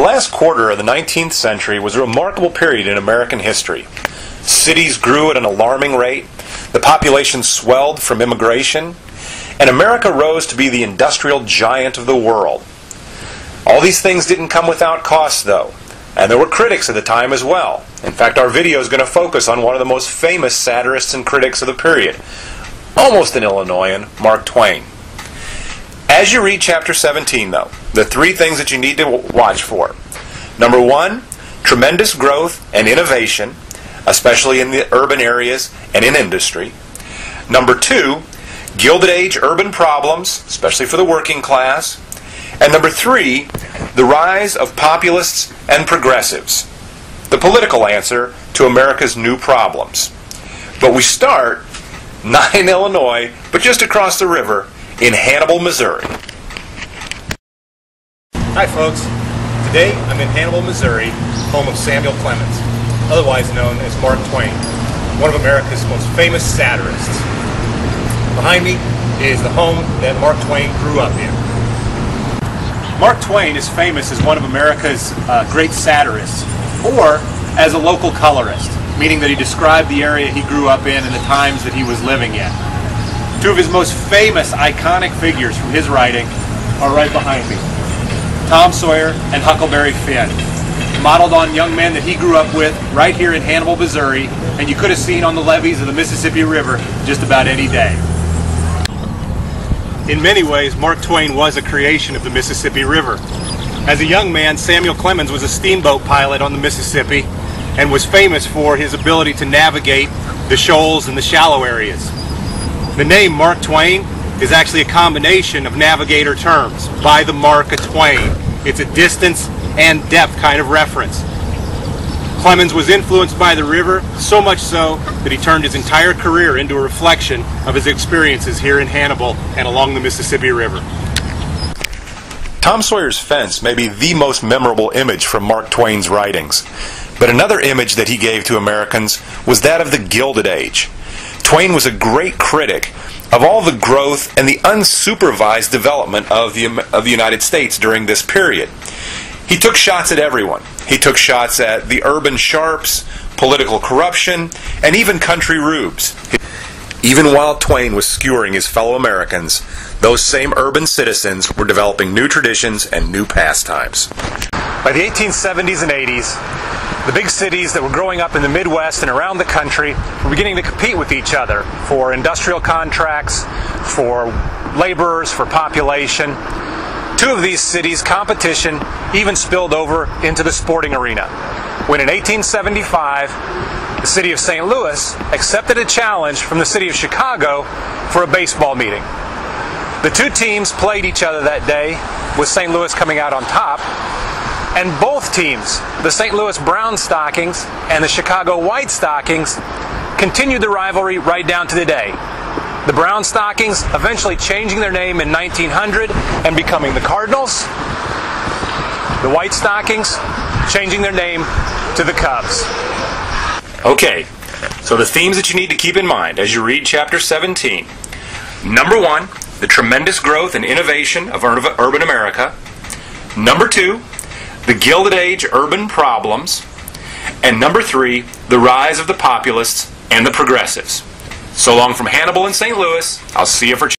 last quarter of the 19th century was a remarkable period in American history. Cities grew at an alarming rate, the population swelled from immigration, and America rose to be the industrial giant of the world. All these things didn't come without cost, though, and there were critics at the time as well. In fact, our video is going to focus on one of the most famous satirists and critics of the period, almost an Illinoisan, Mark Twain. As you read chapter 17, though, the three things that you need to watch for. Number one, tremendous growth and innovation, especially in the urban areas and in industry. Number two, Gilded Age urban problems, especially for the working class. And number three, the rise of populists and progressives, the political answer to America's new problems. But we start, not in Illinois, but just across the river, in Hannibal, Missouri. Hi folks, today I'm in Hannibal, Missouri, home of Samuel Clemens, otherwise known as Mark Twain, one of America's most famous satirists. Behind me is the home that Mark Twain grew up in. Mark Twain is famous as one of America's great satirists, or as a local colorist, meaning that he described the area he grew up in and the times that he was living in. Two of his most famous, iconic figures from his writing are right behind me. Tom Sawyer and Huckleberry Finn, modeled on young men that he grew up with right here in Hannibal, Missouri, and you could have seen on the levees of the Mississippi River just about any day. In many ways, Mark Twain was a creation of the Mississippi River. As a young man, Samuel Clemens was a steamboat pilot on the Mississippi and was famous for his ability to navigate the shoals and the shallow areas. The name Mark Twain is actually a combination of navigator terms, by the mark of Twain. It's a distance and depth kind of reference. Clemens was influenced by the river, so much so that he turned his entire career into a reflection of his experiences here in Hannibal and along the Mississippi River. Tom Sawyer's Fence may be the most memorable image from Mark Twain's writings, but another image that he gave to Americans was that of the Gilded Age. Twain was a great critic of all the growth and the unsupervised development of the United States during this period. He took shots at everyone. He took shots at the urban sharps, political corruption, and even country rubes. Even while Twain was skewering his fellow Americans, those same urban citizens were developing new traditions and new pastimes. By the 1870s and 80s, the big cities that were growing up in the Midwest and around the country were beginning to compete with each other for industrial contracts, for laborers, for population. Two of these cities' competition even spilled over into the sporting arena, when in 1875, the city of St. Louis accepted a challenge from the city of Chicago for a baseball meeting. The two teams played each other that day, with St. Louis coming out on top. And both teams, the St. Louis Brown Stockings and the Chicago White Stockings, continued the rivalry right down to the day. The Brown Stockings eventually changing their name in 1900 and becoming the Cardinals. The White Stockings changing their name to the Cubs. Okay, so the themes that you need to keep in mind as you read chapter 17. Number one, the tremendous growth and innovation of urban America. Number two, the Gilded Age urban problems. And number three, the rise of the populists and the progressives. So long from Hannibal and St. Louis. I'll see you for